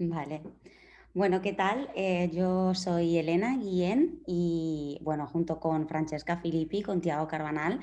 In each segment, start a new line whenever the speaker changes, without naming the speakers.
Vale. Bueno, ¿qué tal? Yo soy Elena Guillén y, bueno, junto con Francesca Filippi, con Tiago Carbanal,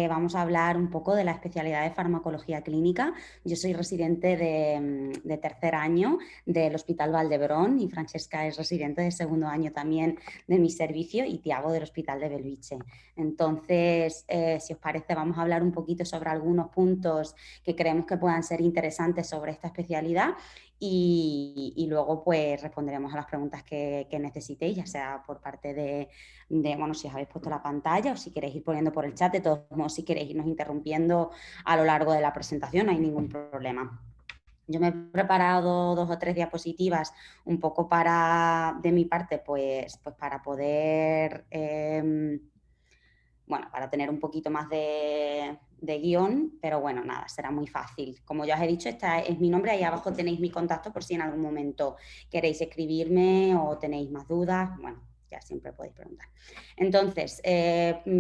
vamos a hablar un poco de la especialidad de farmacología clínica. Yo soy residente de tercer año del Hospital Valdebrón y Francesca es residente de segundo año también de mi servicio y Tiago del Hospital de Belviche. Entonces, si os parece, vamos a hablar un poquito sobre algunos puntos que creemos que puedan ser interesantes sobre esta especialidad y luego pues responderemos a las preguntas que necesitéis, ya sea por parte bueno, si os habéis puesto la pantalla o si queréis ir poniendo por el chat. De todos modos, si queréis irnos interrumpiendo a lo largo de la presentación, no hay ningún problema. Yo me he preparado 2 o 3 diapositivas un poco de mi parte, pues para poder bueno, para tener un poquito más de guión, pero bueno, nada, será muy fácil. Como ya os he dicho, este es mi nombre, ahí abajo tenéis mi contacto por si en algún momento queréis escribirme o tenéis más dudas, bueno, ya siempre podéis preguntar. Entonces,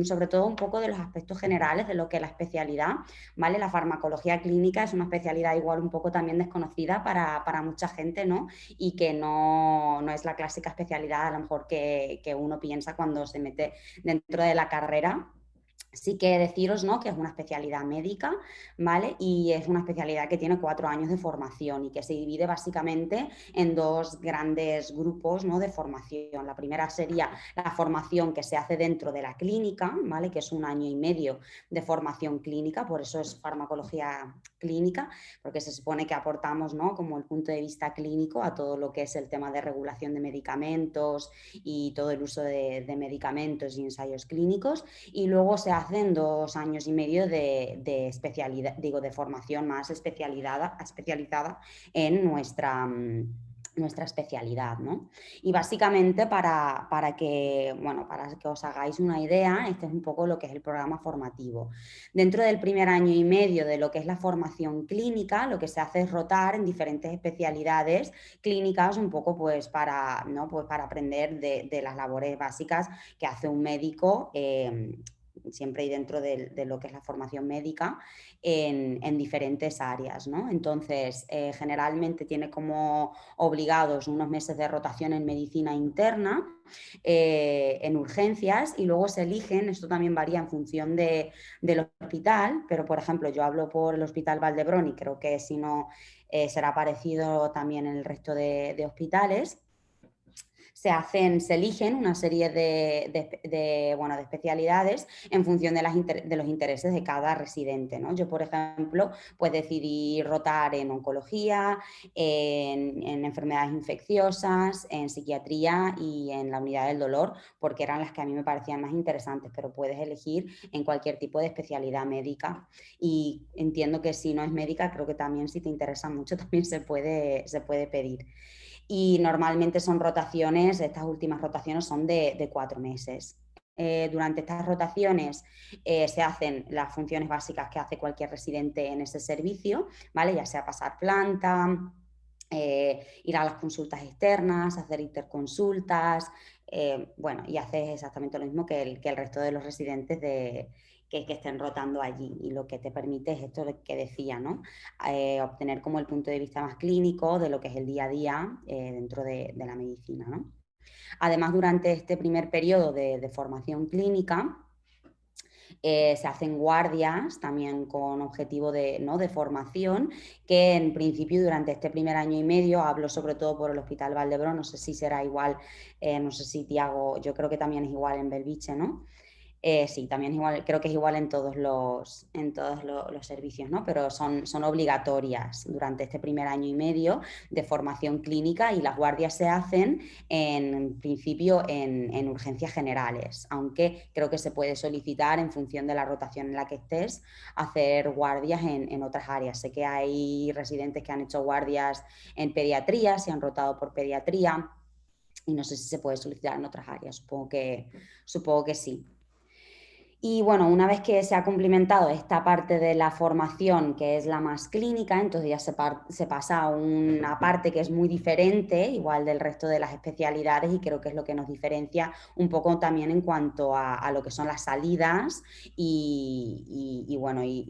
sobre todo un poco de los aspectos generales de lo que es la especialidad, ¿vale? La farmacología clínica es una especialidad igual un poco también desconocida para mucha gente, ¿no? Y que no es la clásica especialidad a lo mejor que uno piensa cuando se mete dentro de la carrera. Sí que deciros, ¿no?, que es una especialidad médica, ¿vale? Y es una especialidad que tiene 4 años de formación y que se divide básicamente en dos grandes grupos, ¿no?, de formación. La primera sería la formación que se hace dentro de la clínica, ¿vale?, que es 1 año y medio de formación clínica, por eso es farmacología clínica, porque se supone que aportamos, ¿no?, como el punto de vista clínico a todo lo que es el tema de regulación de medicamentos y todo el uso de medicamentos y ensayos clínicos. Y luego se hacen 2 años y medio de especialidad, digo, de formación más especializada en nuestra especialidad, ¿no? Y básicamente bueno, para que os hagáis una idea, este es un poco lo que es el programa formativo. Dentro del primer año y medio de lo que es la formación clínica, lo que se hace es rotar en diferentes especialidades clínicas, un poco pues para, ¿no?, pues para aprender de las labores básicas que hace un médico, siempre y dentro de lo que es la formación médica, en diferentes áreas, ¿no? Entonces, generalmente tiene como obligados unos meses de rotación en medicina interna, en urgencias, y luego se eligen, esto también varía en función del hospital, pero por ejemplo yo hablo por el Hospital Valdebrón y creo que si no será parecido también en el resto de hospitales. Se eligen una serie bueno, de especialidades en función de los intereses de cada residente, ¿no? Yo, por ejemplo, pues decidí rotar en oncología, en enfermedades infecciosas, en psiquiatría y en la unidad del dolor, porque eran las que a mí me parecían más interesantes, pero puedes elegir en cualquier tipo de especialidad médica. Y entiendo que si no es médica, creo que también si te interesa mucho, también se puede pedir. Y normalmente son rotaciones, estas últimas rotaciones son de 4 meses. Durante estas rotaciones se hacen las funciones básicas que hace cualquier residente en ese servicio, ¿vale? Ya sea pasar planta, ir a las consultas externas, hacer interconsultas, bueno, y haces exactamente lo mismo que el resto de los residentes que estén rotando allí. Y lo que te permite es esto que decía, ¿no? Obtener como el punto de vista más clínico de lo que es el día a día dentro de la medicina, ¿no? Además, durante este primer periodo de formación clínica, se hacen guardias también con objetivo ¿no?, de formación, que en principio durante este primer año y medio, hablo sobre todo por el Hospital Valdebrón, no sé si será igual, no sé si Tiago, yo creo que también es igual en Belviche, ¿no? Sí, también es igual, creo que es igual en todos los servicios, ¿no? Pero son obligatorias durante este primer año y medio de formación clínica, y las guardias se hacen en principio en urgencias generales, aunque creo que se puede solicitar en función de la rotación en la que estés, hacer guardias en otras áreas. Sé que hay residentes que han hecho guardias en pediatría, se han rotado por pediatría, y no sé si se puede solicitar en otras áreas, supongo que sí. Y bueno, una vez que se ha cumplimentado esta parte de la formación, que es la más clínica, entonces ya se pasa a una parte que es muy diferente, igual del resto de las especialidades, y creo que es lo que nos diferencia un poco también en cuanto a lo que son las salidas y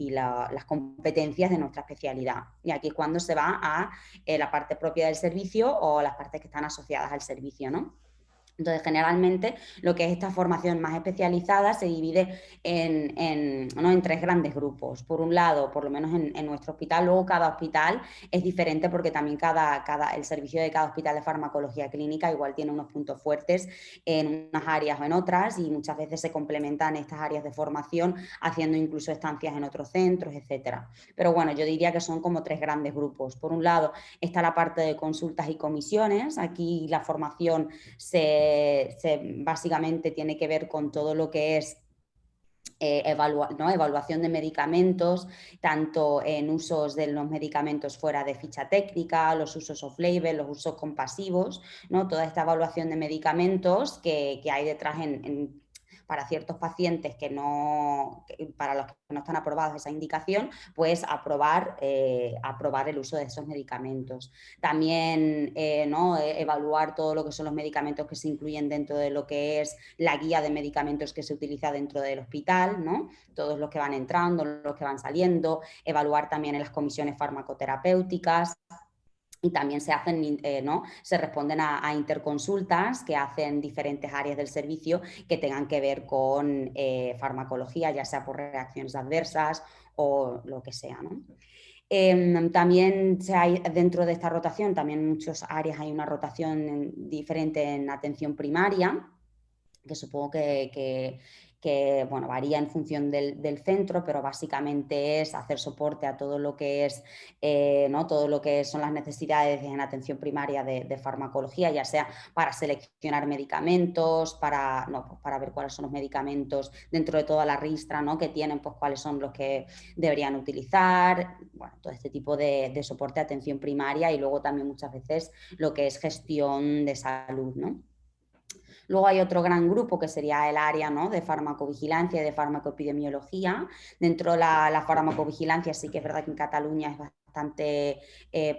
las competencias de nuestra especialidad. Y aquí es cuando se va a la parte propia del servicio o las partes que están asociadas al servicio, ¿no? Entonces, generalmente, lo que es esta formación más especializada se divide ¿no? en tres grandes grupos. Por un lado, por lo menos en nuestro hospital, luego cada hospital es diferente porque también el servicio de cada hospital de farmacología clínica igual tiene unos puntos fuertes en unas áreas o en otras, y muchas veces se complementan estas áreas de formación haciendo incluso estancias en otros centros, etcétera. Pero bueno, yo diría que son como tres grandes grupos. Por un lado, está la parte de consultas y comisiones. Aquí la formación básicamente tiene que ver con todo lo que es evaluación de medicamentos, tanto en usos de los medicamentos fuera de ficha técnica, los usos off-label, los usos compasivos, ¿no? Toda esta evaluación de medicamentos que hay detrás para ciertos pacientes para los que no están aprobados esa indicación, pues aprobar el uso de esos medicamentos. También ¿no? Evaluar todo lo que son los medicamentos que se incluyen dentro de lo que es la guía de medicamentos que se utiliza dentro del hospital, ¿no? Todos los que van entrando, los que van saliendo, evaluar también en las comisiones farmacoterapéuticas. Y también ¿no? Se responden a interconsultas que hacen diferentes áreas del servicio que tengan que ver con farmacología, ya sea por reacciones adversas o lo que sea, ¿no? También hay dentro de esta rotación, también en muchas áreas hay una rotación diferente en atención primaria, que supongo que bueno, varía en función del centro, pero básicamente es hacer soporte a todo lo que es, ¿no? Todo lo que son las necesidades en atención primaria de farmacología, ya sea para seleccionar medicamentos, pues para ver cuáles son los medicamentos dentro de toda la ristra, ¿no? que tienen, pues cuáles son los que deberían utilizar, bueno, todo este tipo de soporte a atención primaria, y luego también muchas veces lo que es gestión de salud, ¿no? Luego hay otro gran grupo que sería el área, ¿no? de farmacovigilancia y de farmacoepidemiología. Dentro de la farmacovigilancia sí que es verdad que en Cataluña es bastante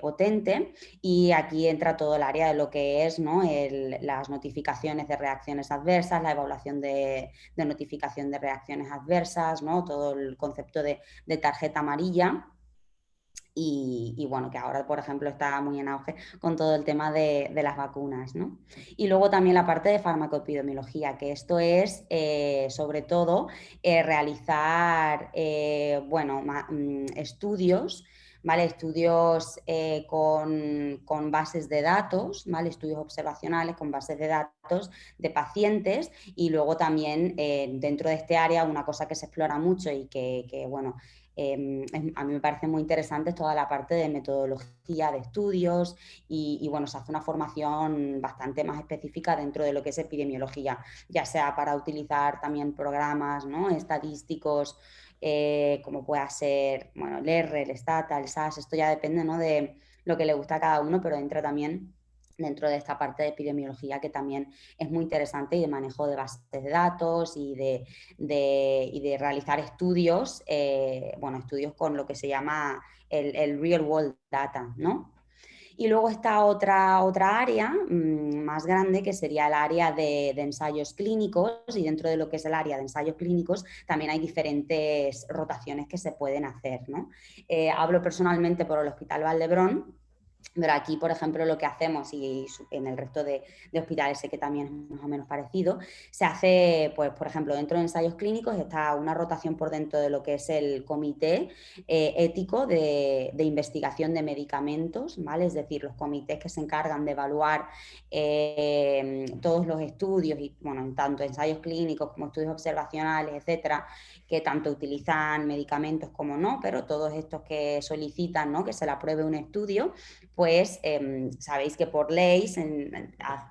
potente, y aquí entra todo el área de lo que es, ¿no? las notificaciones de reacciones adversas, la evaluación de notificación de reacciones adversas, ¿no? Todo el concepto de tarjeta amarilla. Y bueno, que ahora, por ejemplo, está muy en auge con todo el tema de las vacunas, ¿no? Y luego también la parte de farmacoepidemiología, que esto es, sobre todo, realizar, estudios, ¿vale? Estudios con bases de datos, ¿vale? Estudios observacionales con bases de datos de pacientes, y luego también dentro de este área una cosa que se explora mucho y bueno, a mí me parece muy interesante toda la parte de metodología de estudios, bueno, se hace una formación bastante más específica dentro de lo que es epidemiología, ya sea para utilizar también programas, ¿no? estadísticos, como pueda ser, bueno, el R, el Stata, el SAS. Esto ya depende, ¿no? de lo que le gusta a cada uno, pero entra también dentro de esta parte de epidemiología, que también es muy interesante, y de manejo de bases de datos y de realizar estudios, estudios con lo que se llama el real world data, ¿no? Y luego está otra área más grande, que sería el área de ensayos clínicos, y dentro de lo que es el área de ensayos clínicos también hay diferentes rotaciones que se pueden hacer, ¿no? Hablo personalmente por el Hospital Valdebrón, pero aquí, por ejemplo, lo que hacemos, y en el resto de hospitales sé que también es más o menos parecido, se hace, pues, por ejemplo, dentro de ensayos clínicos está una rotación por dentro de lo que es el comité ético de investigación de medicamentos, ¿vale? Es decir, los comités que se encargan de evaluar todos los estudios, y bueno, tanto ensayos clínicos como estudios observacionales, etcétera, que tanto utilizan medicamentos como no, pero todos estos que solicitan, ¿no? que se le apruebe un estudio, pues sabéis que por ley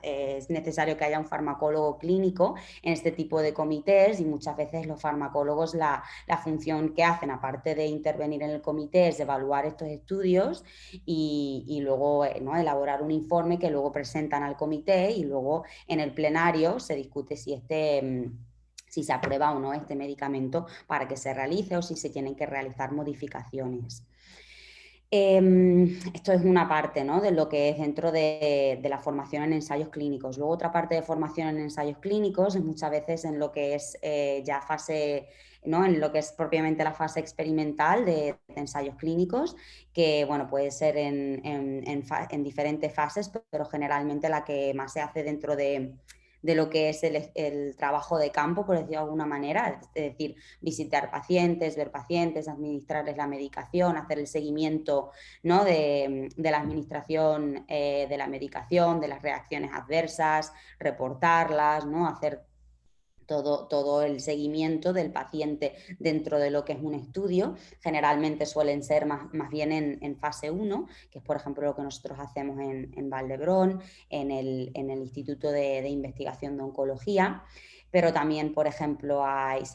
es necesario que haya un farmacólogo clínico en este tipo de comités, y muchas veces los farmacólogos la función que hacen, aparte de intervenir en el comité, es evaluar estos estudios y luego ¿no? elaborar un informe que luego presentan al comité, y luego en el plenario se discute si si se aprueba o no este medicamento para que se realice o si se tienen que realizar modificaciones. Esto es una parte, ¿no?, de lo que es dentro de la formación en ensayos clínicos. Luego otra parte de formación en ensayos clínicos es muchas veces en lo que es ya fase, ¿no?, en lo que es propiamente la fase experimental de ensayos clínicos, que bueno, puede ser en diferentes fases, pero generalmente la que más se hace dentro de lo que es el trabajo de campo, por decirlo de alguna manera, es decir, visitar pacientes, ver pacientes, administrarles la medicación, hacer el seguimiento, ¿no?, de la administración de la medicación, de las reacciones adversas, reportarlas, ¿no?, hacer todo el seguimiento del paciente dentro de lo que es un estudio. Generalmente suelen ser más bien en fase 1, que es por ejemplo lo que nosotros hacemos en Valdebrón, en el Instituto de Investigación de Oncología, pero también por ejemplo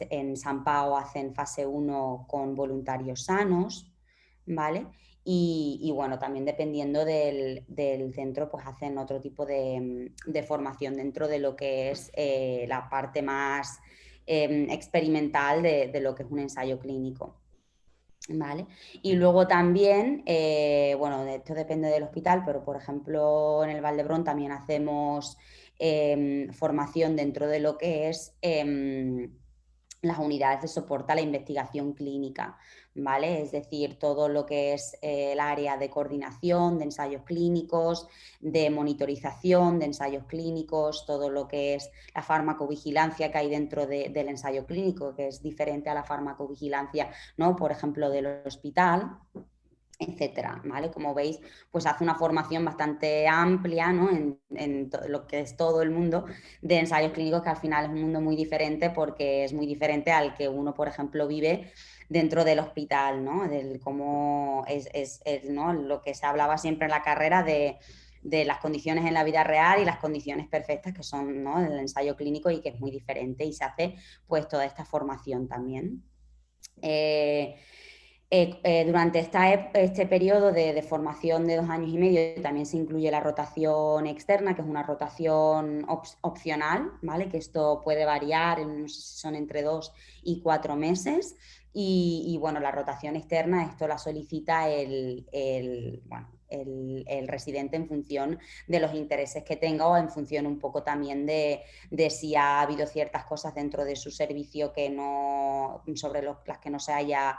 en San Pau hacen fase 1 con voluntarios sanos, ¿vale? Y bueno, también dependiendo del centro, pues hacen otro tipo de formación dentro de lo que es la parte más experimental de lo que es un ensayo clínico. ¿Vale? Y luego también, bueno, esto depende del hospital, pero por ejemplo en el Valdebrón también hacemos formación dentro de lo que es las unidades de soporte a la investigación clínica, ¿vale? Es decir, todo lo que es el área de coordinación de ensayos clínicos, de monitorización de ensayos clínicos, todo lo que es la farmacovigilancia que hay dentro del ensayo clínico, que es diferente a la farmacovigilancia, ¿no?, por ejemplo, del hospital, etcétera, ¿vale? Como veis, pues hace una formación bastante amplia, ¿no?, en lo que es todo el mundo de ensayos clínicos, que al final es un mundo muy diferente, porque es muy diferente al que uno, por ejemplo, vive dentro del hospital, ¿no?, del cómo ¿no?, lo que se hablaba siempre en la carrera de las condiciones en la vida real y las condiciones perfectas que son, ¿no?, el ensayo clínico, y que es muy diferente, y se hace pues toda esta formación también. Durante este periodo de formación de 2 años y medio también se incluye la rotación externa, que es una rotación opcional, ¿vale? Que esto puede variar, no sé si son entre 2 y 4 meses. Y bueno, la rotación externa, esto la solicita el residente en función de los intereses que tenga, o en función un poco también de si ha habido ciertas cosas dentro de su servicio sobre las que no se haya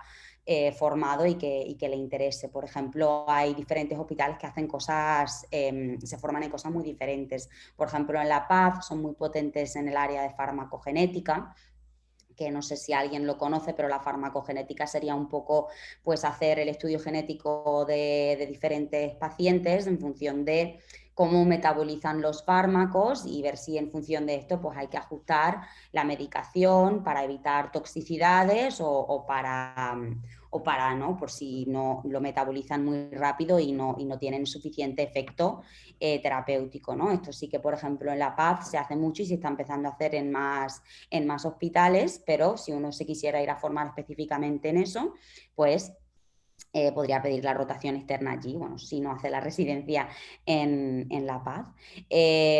formado y que le interese. Por ejemplo, hay diferentes hospitales que hacen cosas, se forman en cosas muy diferentes. Por ejemplo, en La Paz son muy potentes en el área de farmacogenética, que no sé si alguien lo conoce, pero la farmacogenética sería un poco pues hacer el estudio genético de diferentes pacientes en función de cómo metabolizan los fármacos, y ver si en función de esto pues hay que ajustar la medicación para evitar toxicidades o para, ¿no?, por si no lo metabolizan muy rápido y no tienen suficiente efecto terapéutico, ¿no? Esto sí que, por ejemplo, en La Paz se hace mucho y se está empezando a hacer en más hospitales, pero si uno se quisiera ir a formar específicamente en eso, pues podría pedir la rotación externa allí, bueno, si no hace la residencia en La Paz.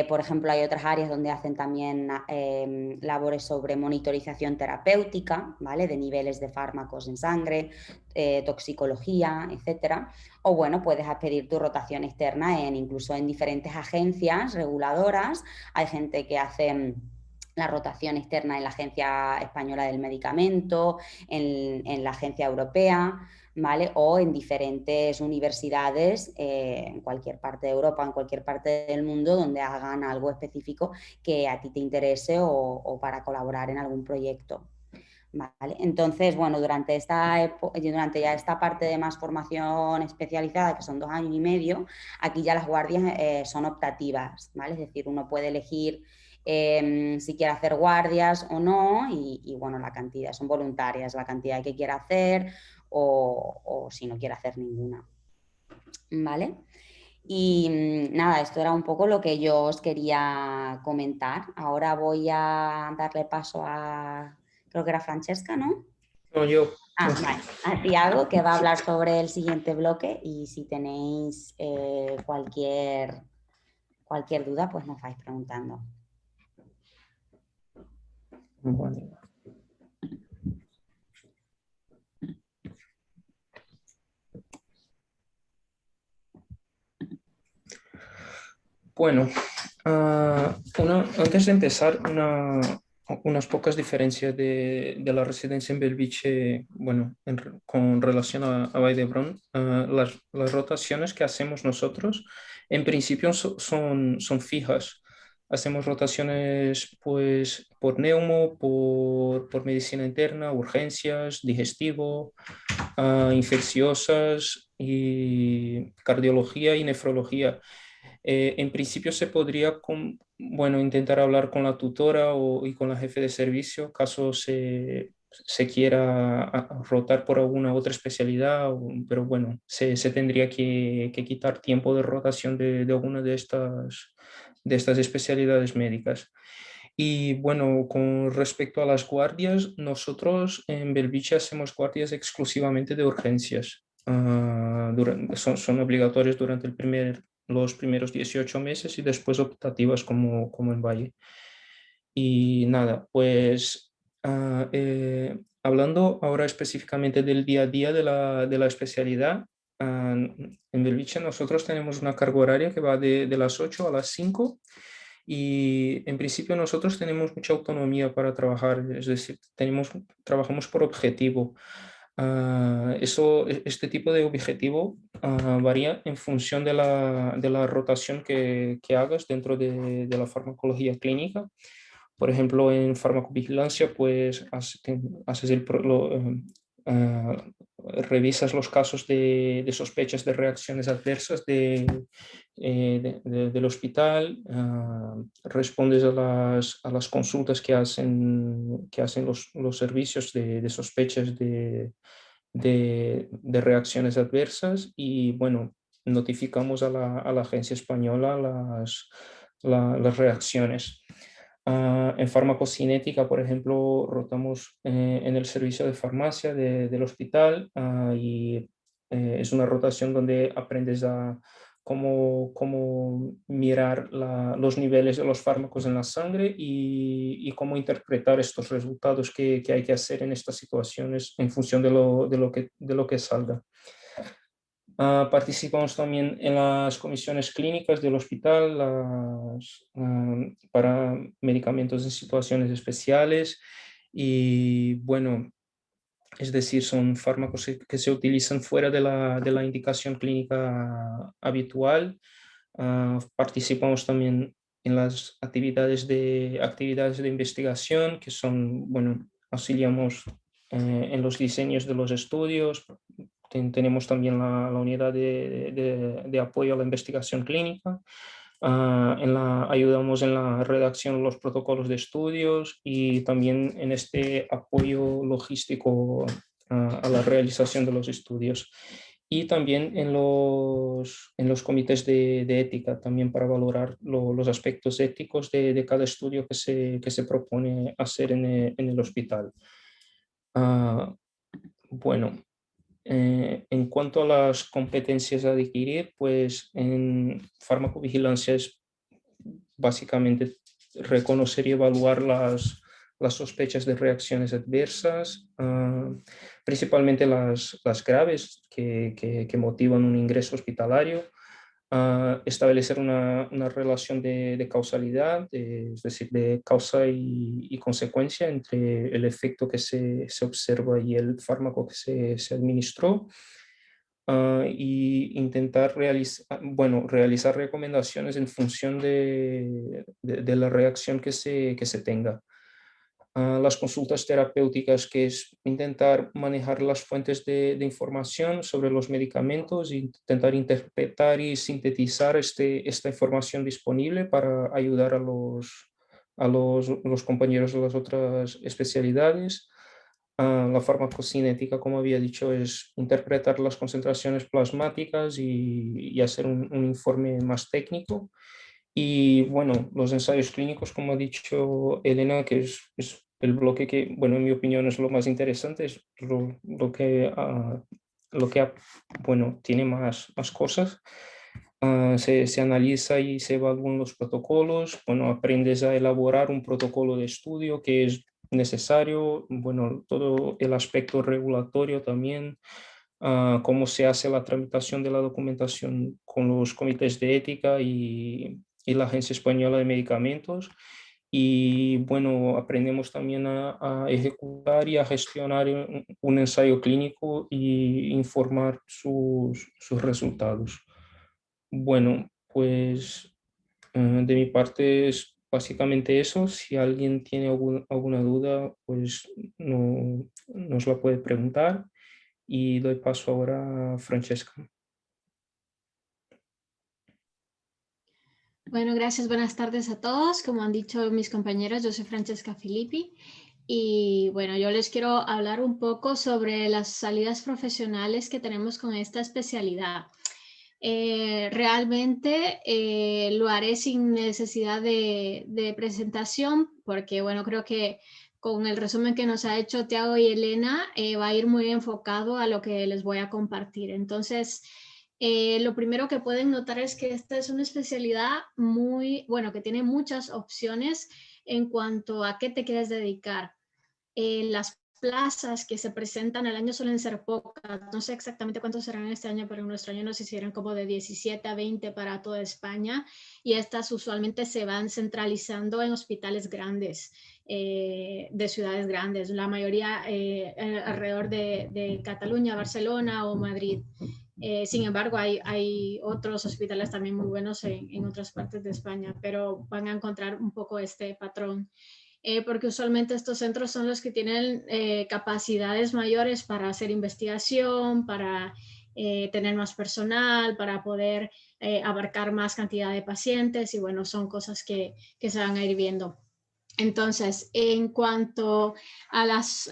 Por ejemplo, hay otras áreas donde hacen también labores sobre monitorización terapéutica, ¿vale?, de niveles de fármacos en sangre, toxicología, etcétera. O bueno, puedes pedir tu rotación externa incluso en diferentes agencias reguladoras. Hay gente que hace la rotación externa en la Agencia Española del Medicamento, en la Agencia Europea, ¿vale?, o en diferentes universidades en cualquier parte de Europa, en cualquier parte del mundo, donde hagan algo específico que a ti te interese, o para colaborar en algún proyecto. ¿Vale? Entonces, bueno, durante ya esta parte de más formación especializada, que son 2 años y medio, aquí ya las guardias son optativas, ¿vale? Es decir, uno puede elegir si quiere hacer guardias o no, y bueno, la cantidad, son voluntarias, la cantidad que quiera hacer, o si no quiere hacer ninguna, ¿vale? Y nada, esto era un poco lo que yo os quería comentar. Ahora voy a darle paso creo que era Francesca, ¿no?
No, yo.
Vale, a Tiago, que va a hablar sobre el siguiente bloque, y si tenéis cualquier duda, pues nos vais preguntando.
Vale. Bueno, antes de empezar, unas pocas diferencias de la residencia en Belviche, bueno, con relación a Vall d'Hebron. Las rotaciones que hacemos nosotros, en principio son fijas. Hacemos rotaciones pues por neumo, por medicina interna, urgencias, digestivo, infecciosas y cardiología y nefrología. En principio se podría bueno, intentar hablar con la tutora y con la jefe de servicio, caso se quiera rotar por alguna otra especialidad, pero bueno, se tendría que quitar tiempo de rotación de alguna de estas especialidades médicas. Y bueno, con respecto a las guardias, nosotros en Belviche hacemos guardias exclusivamente de urgencias. Son obligatorias durante los primeros 18 meses y después optativas como en Valle. Y nada, pues hablando ahora específicamente del día a día de la especialidad, en Belviche nosotros tenemos una carga horaria que va de las 8 a las 5 y en principio nosotros tenemos mucha autonomía para trabajar, es decir, trabajamos por objetivo. Este tipo de objetivo varía en función de la rotación que hagas dentro de la farmacología clínica. Por ejemplo, en farmacovigilancia, pues haces eh, revisas los casos de sospechas de reacciones adversas del hospital, respondes a las consultas que hacen los servicios de sospechas de reacciones adversas y, bueno, notificamos a la agencia española las reacciones. En farmacocinética, por ejemplo, rotamos en el servicio de farmacia del hospital y es una rotación donde aprendes a cómo mirar los niveles de los fármacos en la sangre y cómo interpretar estos resultados que hay que hacer en estas situaciones en función de lo que salga. Participamos también en las comisiones clínicas del hospital para medicamentos en situaciones especiales y bueno, es decir, son fármacos que se utilizan fuera de la indicación clínica habitual. Participamos también en las actividades de investigación que son, bueno, auxiliamos en los diseños de los estudios. Tenemos también la unidad de apoyo a la investigación clínica. Ayudamos en la redacción de los protocolos de estudios y también en este apoyo logístico a la realización de los estudios. Y también en los comités de ética, también para valorar los aspectos éticos de cada estudio que se propone hacer en el hospital. Bueno, en cuanto a las competencias a adquirir, pues en farmacovigilancia es básicamente reconocer y evaluar las sospechas de reacciones adversas, principalmente las graves que motivan un ingreso hospitalario, establecer una relación de causalidad, es decir, de causa y consecuencia entre el efecto que se observa y el fármaco que se administró. Y intentar realizar recomendaciones en función de la reacción que se tenga. Las consultas terapéuticas, que es intentar manejar las fuentes de información sobre los medicamentos e intentar interpretar y sintetizar esta información disponible para ayudar a los compañeros de las otras especialidades. La farmacocinética, como había dicho, es interpretar las concentraciones plasmáticas y hacer un informe más técnico. Y bueno, los ensayos clínicos, como ha dicho Elena, que es el bloque que, bueno, en mi opinión es lo más interesante, es bueno, tiene más cosas. Se analiza y se evalúan los protocolos, bueno, aprendes a elaborar un protocolo de estudio que es necesario, bueno, todo el aspecto regulatorio también, cómo se hace la tramitación de la documentación con los comités de ética y la Agencia Española de Medicamentos. Y bueno, aprendemos también a ejecutar y a gestionar un ensayo clínico y informar sus resultados. Bueno, pues de mi parte es básicamente eso. Si alguien tiene alguna duda, pues nos la puede preguntar y doy paso ahora a Francesca.
Bueno, gracias. Buenas tardes a todos. Como han dicho mis compañeros, yo soy Francesca Filippi y bueno, yo les quiero hablar un poco sobre las salidas profesionales que tenemos con esta especialidad. Realmente lo haré sin necesidad de presentación porque bueno, creo que con el resumen que nos ha hecho Tiago y Elena va a ir muy enfocado a lo que les voy a compartir. Entonces, lo primero que pueden notar es que esta es una especialidad muy, bueno, que tiene muchas opciones en cuanto a qué te quieres dedicar. Las plazas que se presentan al año suelen ser pocas, no sé exactamente cuántos serán este año, pero en nuestro año nos hicieron como de 17 a 20 para toda España y estas usualmente se van centralizando en hospitales grandes, de ciudades grandes, la mayoría alrededor de Cataluña, Barcelona o Madrid. Sin embargo, hay otros hospitales también muy buenos en otras partes de España, pero van a encontrar un poco este patrón. Porque usualmente estos centros son los que tienen capacidades mayores para hacer investigación, para tener más personal, para poder abarcar más cantidad de pacientes y bueno, son cosas que se van a ir viendo. Entonces, en cuanto a las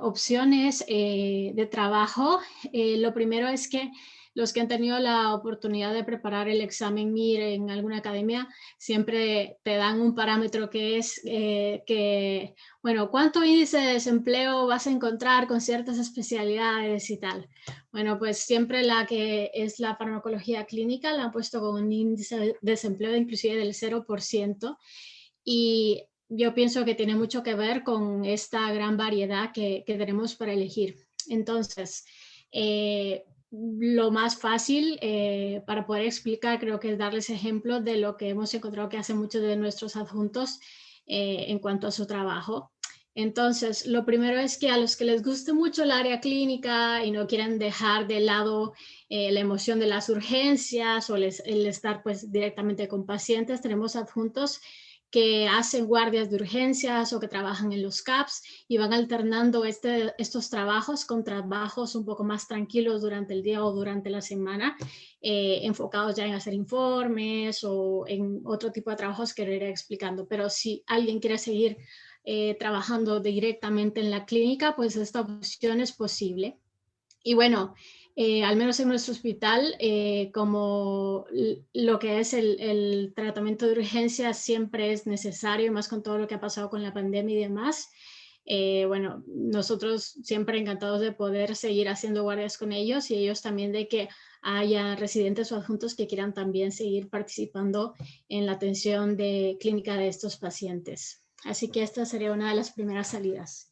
opciones de trabajo, lo primero es que los que han tenido la oportunidad de preparar el examen MIR en alguna academia siempre te dan un parámetro que es que, bueno, ¿cuánto índice de desempleo vas a encontrar con ciertas especialidades y tal? Bueno, pues siempre la que es la farmacología clínica la han puesto con un índice de desempleo inclusive del 0% y yo pienso que tiene mucho que ver con esta gran variedad que tenemos para elegir. Entonces, lo más fácil para poder explicar creo que es darles ejemplos de lo que hemos encontrado que hacen muchos de nuestros adjuntos en cuanto a su trabajo. Entonces, lo primero es que a los que les guste mucho el área clínica y no quieren dejar de lado la emoción de las urgencias o el estar pues directamente con pacientes, tenemos adjuntos que hacen guardias de urgencias o que trabajan en los CAPS y van alternando estos trabajos con trabajos un poco más tranquilos durante el día o durante la semana, enfocados ya en hacer informes o en otro tipo de trabajos que iré explicando. Pero si alguien quiere seguir trabajando directamente en la clínica, pues esta opción es posible. Y bueno, al menos en nuestro hospital, como lo que es el tratamiento de urgencia siempre es necesario, más con todo lo que ha pasado con la pandemia y demás. Bueno, nosotros siempre encantados de poder seguir haciendo guardias con ellos y ellos también de que haya residentes o adjuntos que quieran también seguir participando en la atención clínica de estos pacientes. Así que esta sería una de las primeras salidas.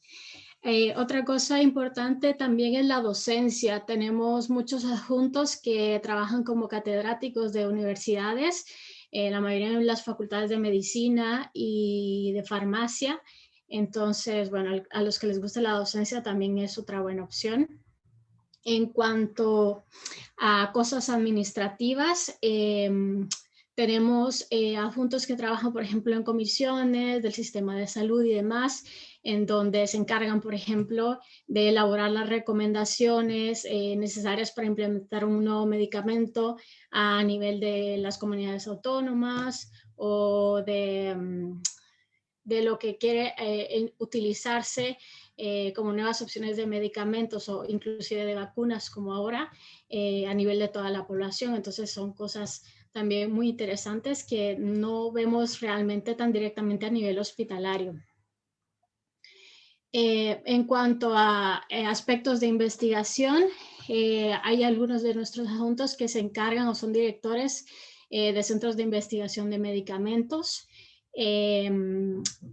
Otra cosa importante también es la docencia. Tenemos muchos adjuntos que trabajan como catedráticos de universidades, la mayoría en las facultades de medicina y de farmacia. Entonces, bueno, a los que les gusta la docencia también es otra buena opción. En cuanto a cosas administrativas, tenemos adjuntos que trabajan, por ejemplo, en comisiones del sistema de salud y demás, en donde se encargan, por ejemplo, de elaborar las recomendaciones necesarias para implementar un nuevo medicamento a nivel de las comunidades autónomas o de lo que quiere utilizarse como nuevas opciones de medicamentos o inclusive de vacunas como ahora a nivel de toda la población. Entonces son cosas también muy interesantes que no vemos realmente tan directamente a nivel hospitalario. En cuanto a aspectos de investigación, hay algunos de nuestros adjuntos que se encargan o son directores de centros de investigación de medicamentos.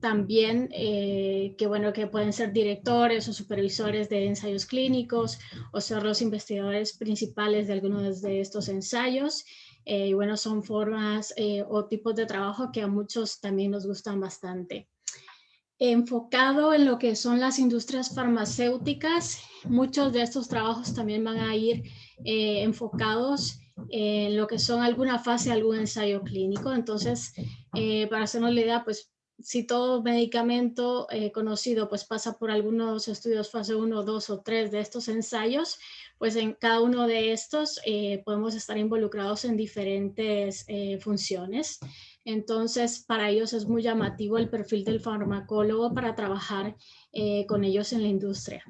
También que pueden ser directores o supervisores de ensayos clínicos o ser los investigadores principales de algunos de estos ensayos. Y bueno, son formas o tipos de trabajo que a muchos también nos gustan bastante. Enfocado en lo que son las industrias farmacéuticas, muchos de estos trabajos también van a ir enfocados en lo que son alguna fase, algún ensayo clínico. Entonces, para hacernos la idea, pues si todo medicamento conocido pues pasa por algunos estudios fase 1, 2 o 3 de estos ensayos, pues en cada uno de estos podemos estar involucrados en diferentes funciones. Entonces, para ellos es muy llamativo el perfil del farmacólogo para trabajar con ellos en la industria.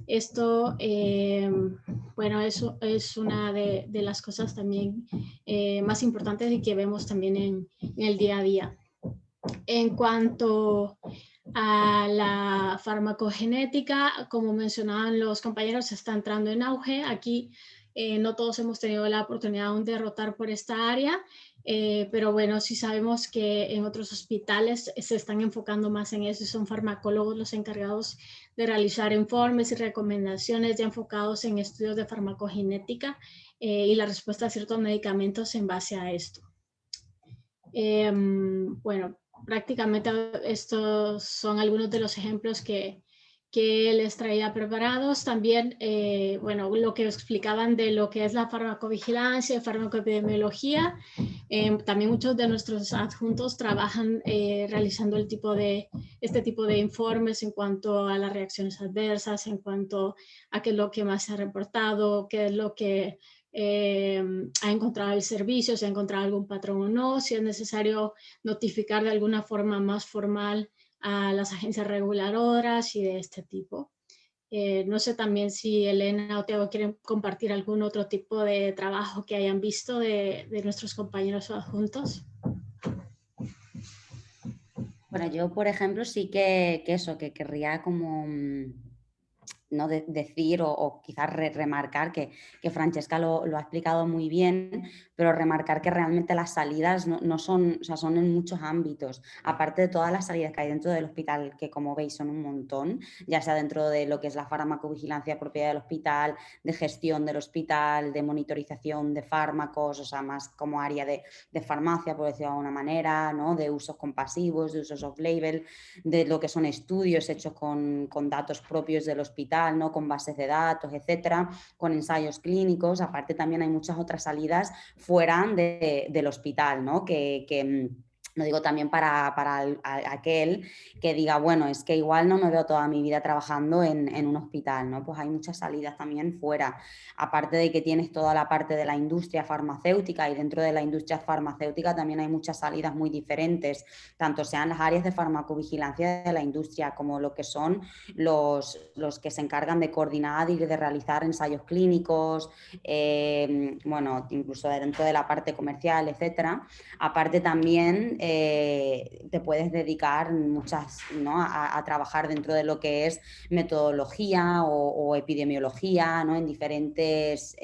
Esto, bueno, eso es una de las cosas también más importantes y que vemos también en el día a día. En cuanto a la farmacogenética, como mencionaban los compañeros, está entrando en auge. Aquí no todos hemos tenido la oportunidad de rotar por esta área, pero bueno, sí sabemos que en otros hospitales se están enfocando más en eso y son farmacólogos los encargados de realizar informes y recomendaciones ya enfocados en estudios de farmacogenética y la respuesta a ciertos medicamentos en base a esto. Bueno, prácticamente estos son algunos de los ejemplos que les traía preparados. También, bueno, lo que explicaban de lo que es la farmacovigilancia y farmacoepidemiología. También muchos de nuestros adjuntos trabajan realizando este tipo de informes en cuanto a las reacciones adversas, en cuanto a qué es lo que más se ha reportado, qué es lo que ha encontrado el servicio, si ha encontrado algún patrón o no, si es necesario notificar de alguna forma más formal a las agencias reguladoras y de este tipo. No sé también si Elena o Tiago quieren compartir algún otro tipo de trabajo que hayan visto de nuestros compañeros adjuntos.
Bueno, yo, por ejemplo, sí que querría como no decir o quizás remarcar que Francesca lo ha explicado muy bien, pero remarcar que realmente las salidas no son, o sea, son en muchos ámbitos, aparte de todas las salidas que hay dentro del hospital, que como veis son un montón, ya sea dentro de lo que es la farmacovigilancia propia del hospital, de gestión del hospital, de monitorización de fármacos, o sea, más como área de farmacia, por decirlo de alguna manera, ¿no? De usos compasivos, de usos off-label, de lo que son estudios hechos con datos propios del hospital, ¿no? Con bases de datos, etcétera, con ensayos clínicos. Aparte también hay muchas otras salidas fuera del hospital, ¿no? Lo digo también para aquel que diga, bueno, es que igual no me veo toda mi vida trabajando en un hospital, ¿no? Pues hay muchas salidas también fuera. Aparte de que tienes toda la parte de la industria farmacéutica y dentro de la industria farmacéutica también hay muchas salidas muy diferentes, tanto sean las áreas de farmacovigilancia de la industria como lo que son los que se encargan de coordinar y de realizar ensayos clínicos, bueno, incluso dentro de la parte comercial, etcétera. Aparte también te puedes dedicar muchas, ¿no? a trabajar dentro de lo que es metodología o epidemiología, ¿no? En diferentes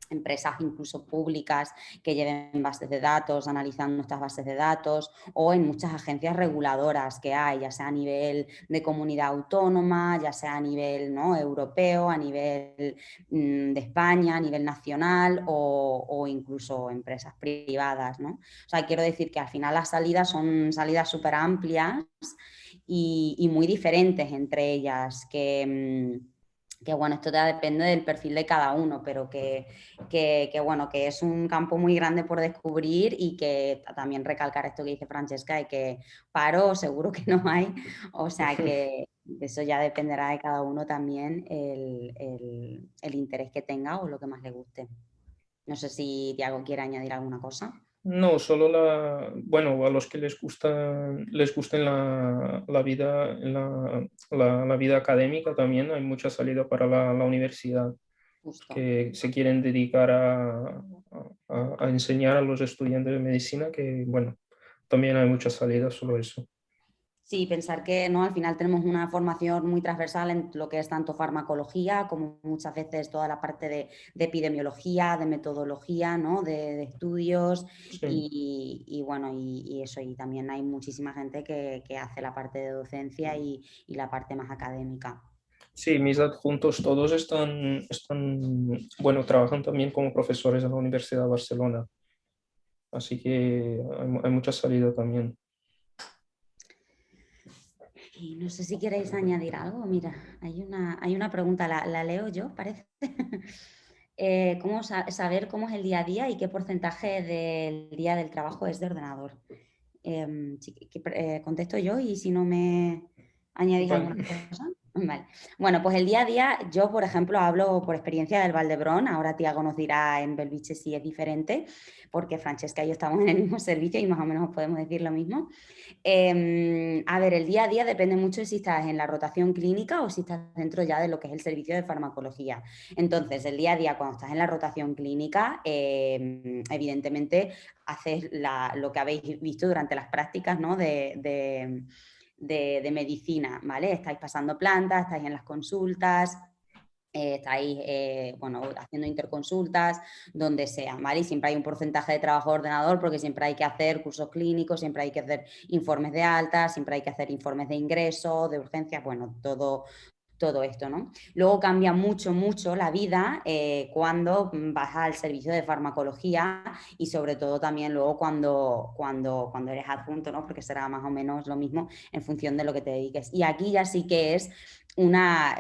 empresas incluso públicas que lleven bases de datos, analizando nuestras bases de datos, o en muchas agencias reguladoras que hay, ya sea a nivel de comunidad autónoma, ya sea a nivel, ¿no? europeo, a nivel de España, a nivel nacional o incluso empresas privadas, ¿no? O sea, quiero decir que al final las salidas son salidas súper amplias y muy diferentes entre ellas, que bueno, esto ya depende del perfil de cada uno, pero que bueno, que es un campo muy grande por descubrir y que también recalcar esto que dice Francesca, de que paro seguro que no hay, o sea que eso ya dependerá de cada uno también el interés que tenga o lo que más le guste. No sé si Tiago quiere añadir alguna cosa.
No, solo bueno, a los que les gusten la vida, la vida académica también hay mucha salida para la universidad,
Justo.
que se quieren dedicar a enseñar a los estudiantes de medicina, que bueno, también hay muchas salidas, solo eso.
Sí, pensar que ¿no? Al final tenemos una formación muy transversal en lo que es tanto farmacología como muchas veces toda la parte de epidemiología, de metodología, ¿no? de estudios
Sí.
y bueno, y eso. Y también hay muchísima gente que hace la parte de docencia y la parte más académica.
Sí, mis adjuntos todos bueno, trabajan también como profesores en la Universidad de Barcelona, así que hay mucha salida también.
Y no sé si queréis añadir algo. Mira, hay una pregunta, la leo yo, parece. ¿Cómo saber cómo es el día a día y qué porcentaje del día del trabajo es de ordenador? Contesto yo y si no me añadís alguna
Vale.
cosa. Vale. Bueno, pues el día a día, yo por ejemplo hablo por experiencia del Valdebrón, ahora Tiago nos dirá en Belviche si es diferente, porque Francesca y yo estamos en el mismo servicio y más o menos podemos decir lo mismo. A ver, el día a día depende mucho de si estás en la rotación clínica o si estás dentro ya de lo que es el servicio de farmacología. Entonces, el día a día cuando estás en la rotación clínica, evidentemente haces lo que habéis visto durante las prácticas, ¿no? de medicina, ¿vale? Estáis pasando plantas, estáis en las consultas, estáis bueno, haciendo interconsultas, donde sea, ¿vale? Y siempre hay un porcentaje de trabajo de ordenador porque siempre hay que hacer cursos clínicos, siempre hay que hacer informes de alta, siempre hay que hacer informes de ingreso, de urgencias, bueno, todo esto, ¿no? Luego cambia mucho, mucho la vida cuando vas al servicio de farmacología y sobre todo también luego cuando eres adjunto, ¿no? Porque será más o menos lo mismo en función de lo que te dediques. Y aquí ya sí que es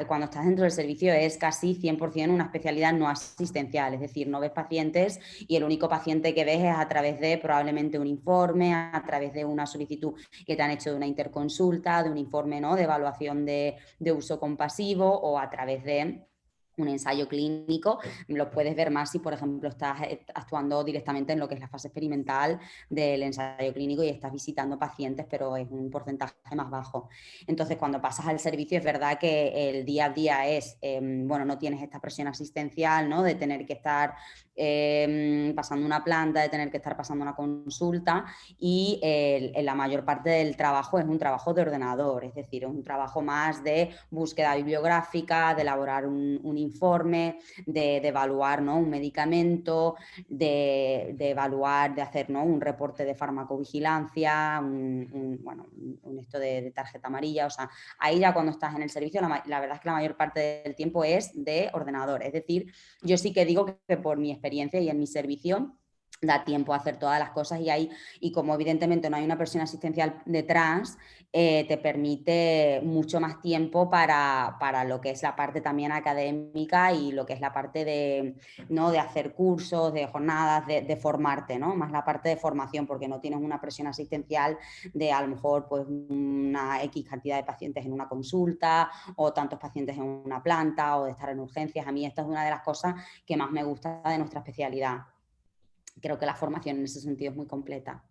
cuando estás dentro del servicio es casi 100% una especialidad no asistencial, es decir, no ves pacientes y el único paciente que ves es a través de probablemente un informe, a través de una solicitud que te han hecho de una interconsulta, de un informe, ¿no? de evaluación de uso compasivo o a través de un ensayo clínico. Lo puedes ver más si, por ejemplo, estás actuando directamente en lo que es la fase experimental del ensayo clínico y estás visitando pacientes, pero es un porcentaje más bajo. Entonces, cuando pasas al servicio, es verdad que el día a día es, bueno, no tienes esta presión asistencial, ¿no? De tener que estar pasando una planta, de tener que estar pasando una consulta y la mayor parte del trabajo es un trabajo de ordenador, es decir, es un trabajo más de búsqueda bibliográfica, de elaborar un informe, de evaluar, ¿no? un medicamento, de evaluar, de hacer, ¿no? un reporte de farmacovigilancia, bueno, esto de tarjeta amarilla, o sea, ahí ya cuando estás en el servicio, la verdad es que la mayor parte del tiempo es de ordenador, es decir, yo sí que digo que por mi experiencia y en mi servicio da tiempo a hacer todas las cosas y como evidentemente no hay una presión asistencial detrás, te permite mucho más tiempo para lo que es la parte también académica y lo que es la parte ¿no? de hacer cursos, de jornadas, de formarte, ¿no? Más la parte de formación, porque no tienes una presión asistencial de a lo mejor pues una X cantidad de pacientes en una consulta o tantos pacientes en una planta o de estar en urgencias. A mí esta es una de las cosas que más me gusta de nuestra especialidad. Creo que la formación en ese sentido es muy completa.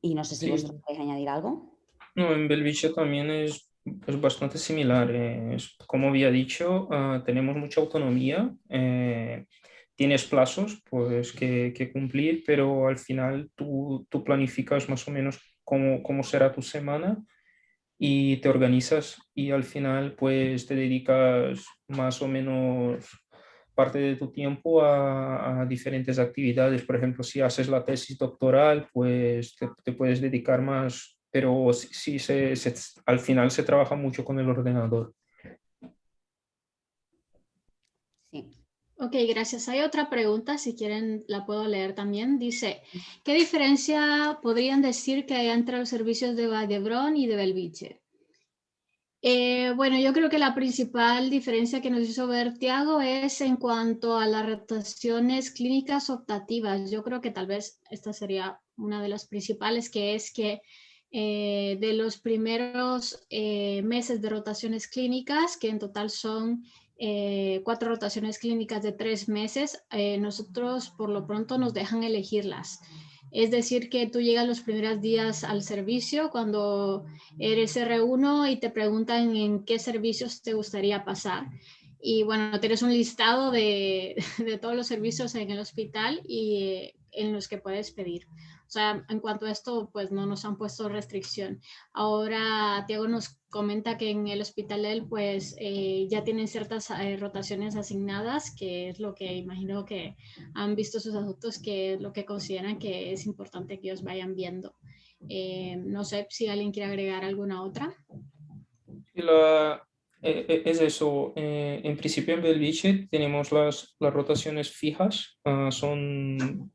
Y no sé si vosotros
Sí,
queréis añadir algo.
no, en Belviche también es bastante similar. Como había dicho, tenemos mucha autonomía. Tienes plazos pues, que cumplir, pero al final tú planificas más o menos cómo será tu semana y te organizas y al final pues te dedicas más o menos parte de tu tiempo a diferentes actividades. Por ejemplo, si haces la tesis doctoral, pues te puedes dedicar más, pero sí al final se trabaja mucho con el ordenador.
Sí.
Ok, gracias. Hay otra pregunta, si quieren la puedo leer también. Dice, ¿qué diferencia podrían decir que hay entre los servicios de Valdebrón y de Belviche? Bueno, yo creo que la principal diferencia que nos hizo ver Tiago es en cuanto a las rotaciones clínicas optativas. Yo creo que tal vez esta sería una de las principales, que es que de los primeros meses de rotaciones clínicas, que en total son 4 rotaciones clínicas de 3 meses, nosotros por lo pronto nos dejan elegirlas. Es decir, que tú llegas los primeros días al servicio cuando eres R1 y te preguntan en qué servicios te gustaría pasar. Y bueno, tienes un listado de todos los servicios en el hospital y en los que puedes pedir. O sea, en cuanto a esto, pues no nos han puesto restricción. Ahora, Tiago nos comenta que en el hospital de él, pues ya tienen ciertas rotaciones asignadas, que es lo que imagino que han visto sus adultos, que es lo que consideran que es importante que ellos vayan viendo. No sé si alguien quiere agregar alguna otra.
Es eso, en principio en Belviche tenemos las rotaciones fijas, son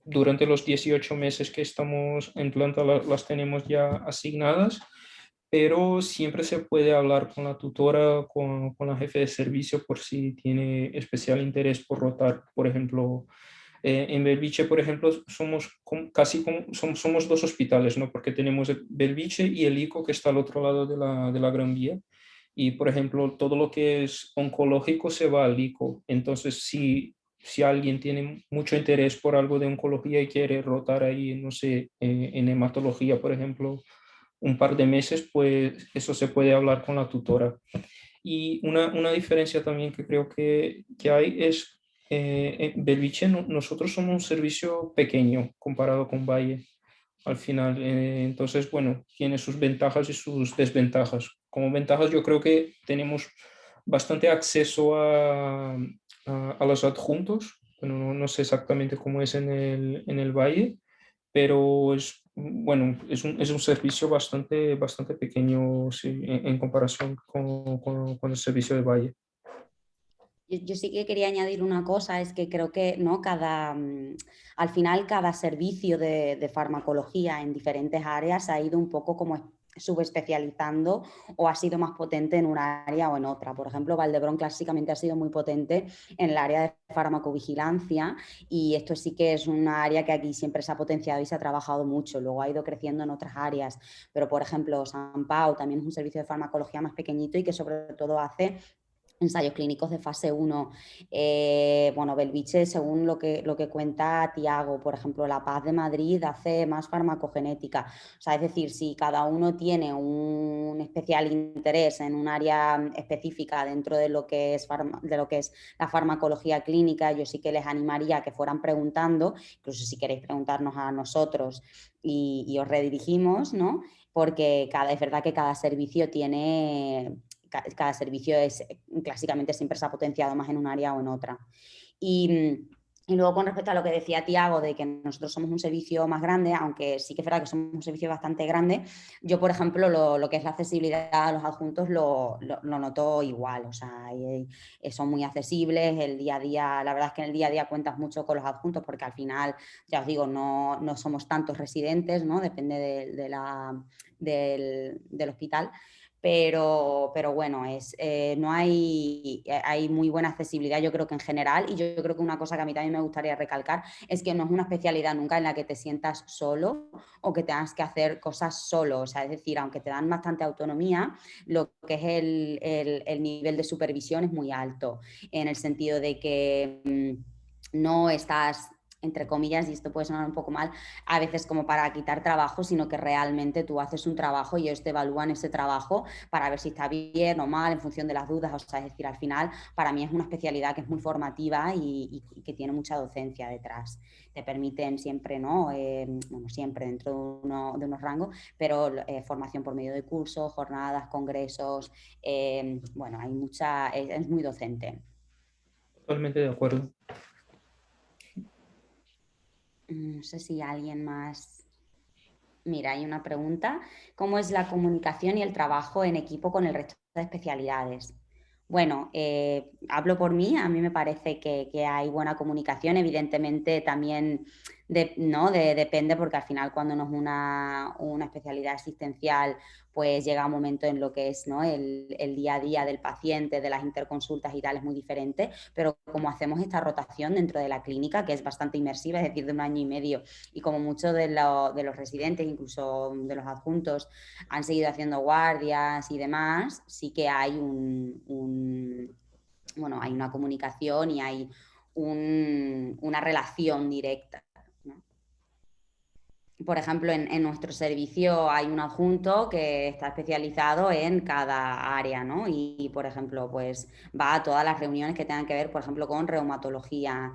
durante los 18 meses que estamos en planta las tenemos ya asignadas, pero siempre se puede hablar con la tutora, con la jefe de servicio por si tiene especial interés por rotar. Por ejemplo, en Belviche, por ejemplo, somos dos hospitales, ¿no? Porque tenemos el Belviche y el ICO que está al otro lado de la Gran Vía. Y, por ejemplo, todo lo que es oncológico se va al ICO. Entonces, si alguien tiene mucho interés por algo de oncología y quiere rotar ahí, no sé, en hematología, por ejemplo, un par de meses, pues eso se puede hablar con la tutora. Y una diferencia también que creo que hay es, en Belviche nosotros somos un servicio pequeño comparado con Valle al final. Entonces, bueno, tiene sus ventajas y sus desventajas. Como ventajas yo creo que tenemos bastante acceso a los adjuntos. Bueno, no sé exactamente cómo es en el Valle, pero bueno, es un servicio bastante pequeño, sí, en comparación con el servicio de Valle.
Yo sí que quería añadir una cosa, es que creo que ¿no? Al final cada servicio de farmacología en diferentes áreas ha ido un poco como subespecializando o ha sido más potente en un área o en otra. Por ejemplo, Valdebrón clásicamente ha sido muy potente en el área de farmacovigilancia y esto sí que es un área que aquí siempre se ha potenciado y se ha trabajado mucho. Luego ha ido creciendo en otras áreas, pero por ejemplo, San Pau también es un servicio de farmacología más pequeñito y que sobre todo hace ensayos clínicos de fase 1. Bueno, Belviche, según lo que cuenta Tiago, por ejemplo, La Paz de Madrid hace más farmacogenética. O sea, es decir, si cada uno tiene un especial interés en un área específica dentro de lo que es la farmacología clínica, yo sí que les animaría a que fueran preguntando, incluso si queréis preguntarnos a nosotros y os redirigimos, ¿no? Porque es verdad que cada servicio cada servicio clásicamente siempre se ha potenciado más en un área o en otra. Y luego con respecto a lo que decía Tiago de que nosotros somos un servicio más grande, aunque sí que es verdad que somos un servicio bastante grande, yo por ejemplo lo que es la accesibilidad a los adjuntos lo noto igual, o sea, son muy accesibles, el día a día, la verdad es que en el día a día cuentas mucho con los adjuntos porque al final, ya os digo, no somos tantos residentes, ¿no? Depende del hospital. Pero bueno, no hay muy buena accesibilidad, yo creo que en general, y yo creo que una cosa que a mí también me gustaría recalcar es que no es una especialidad nunca en la que te sientas solo o que tengas que hacer cosas solo, o sea, es decir, aunque te dan bastante autonomía, lo que es el nivel de supervisión es muy alto, en el sentido de que no estás, entre comillas, y esto puede sonar un poco mal, a veces como para quitar trabajo, sino que realmente tú haces un trabajo y ellos te evalúan ese trabajo para ver si está bien o mal en función de las dudas. O sea, es decir, al final para mí es una especialidad que es muy formativa y que tiene mucha docencia detrás. Te permiten siempre, ¿no? Bueno, siempre dentro de unos rangos, pero formación por medio de cursos, jornadas, congresos, bueno, hay es muy docente.
Totalmente de acuerdo.
No sé si alguien más. Mira, hay una pregunta. ¿Cómo es la comunicación y el trabajo en equipo con el resto de especialidades? Bueno, hablo por mí, a mí me parece que hay buena comunicación, evidentemente también depende porque al final cuando no es una especialidad asistencial, pues llega un momento en lo que es, ¿no? el día a día del paciente, de las interconsultas y tal, es muy diferente, pero como hacemos esta rotación dentro de la clínica, que es bastante inmersiva, es decir, de 1 año y medio, y como muchos de los residentes, incluso de los adjuntos, han seguido haciendo guardias y demás, sí que hay bueno, hay una comunicación y hay una relación directa, ¿no? Por ejemplo, en nuestro servicio hay un adjunto que está especializado en cada área, ¿no? Y por ejemplo, pues va a todas las reuniones que tengan que ver, por ejemplo, con reumatología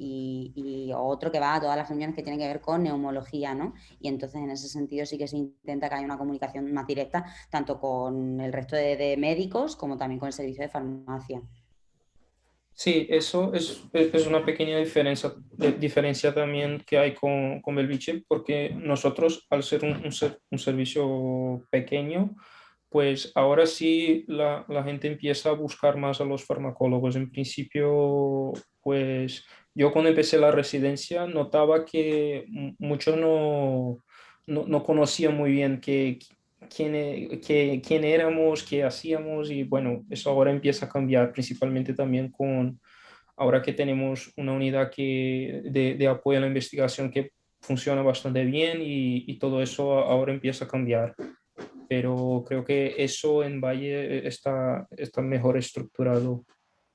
y otro que va a todas las reuniones que tienen que ver con neumología, ¿no? Y entonces en ese sentido sí que se intenta que haya una comunicación más directa, tanto con el resto de médicos como también con el servicio de farmacia.
Sí, eso es una pequeña diferencia también que hay con Belviche, porque nosotros, al ser un servicio pequeño, pues ahora sí la gente empieza a buscar más a los farmacólogos. En principio, pues yo cuando empecé la residencia notaba que muchos no conocían muy bien quién éramos, qué hacíamos y bueno, eso ahora empieza a cambiar, principalmente también ahora que tenemos una unidad de apoyo a la investigación que funciona bastante bien y todo eso ahora empieza a cambiar. Pero creo que eso en Valle está mejor estructurado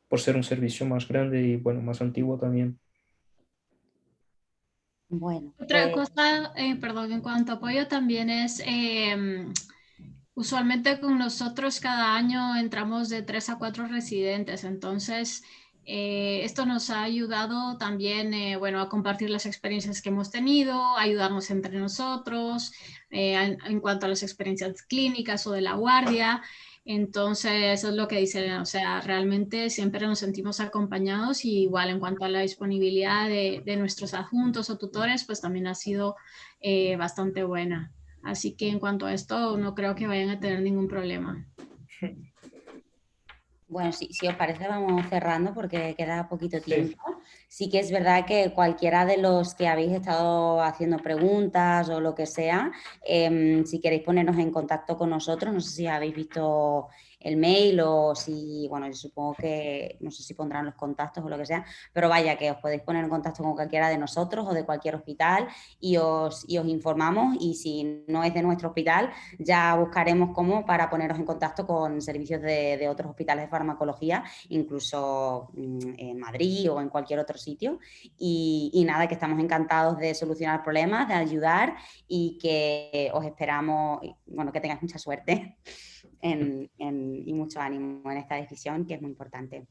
por ser un servicio más grande y bueno, más antiguo también.
Bueno,
Otra
pues
cosa, perdón, en cuanto a apoyo también es, usualmente con nosotros cada año entramos de 3 a 4 residentes, entonces esto nos ha ayudado también, bueno, a compartir las experiencias que hemos tenido, ayudarnos entre nosotros, en cuanto a las experiencias clínicas o de la guardia. Entonces, eso es lo que dice Elena, o sea, realmente siempre nos sentimos acompañados y igual en cuanto a la disponibilidad de nuestros adjuntos o tutores, pues también ha sido bastante buena. Así que en cuanto a esto, no creo que vayan a tener ningún problema.
bueno, si os parece, vamos cerrando porque queda poquito
Sí,
tiempo. Sí que es verdad que cualquiera de los que habéis estado haciendo preguntas o lo que sea, si queréis ponernos en contacto con nosotros, no sé si habéis visto el mail o si, bueno, yo supongo que, no sé si pondrán los contactos o lo que sea, pero vaya, que os podéis poner en contacto con cualquiera de nosotros o de cualquier hospital y os informamos, y si no es de nuestro hospital, ya buscaremos cómo para poneros en contacto con servicios de otros hospitales de farmacología, incluso en Madrid o en cualquier otro sitio. Y nada, que estamos encantados de solucionar problemas, de ayudar y que os esperamos, bueno, que tengáis mucha suerte y mucho ánimo en esta decisión, que es muy importante.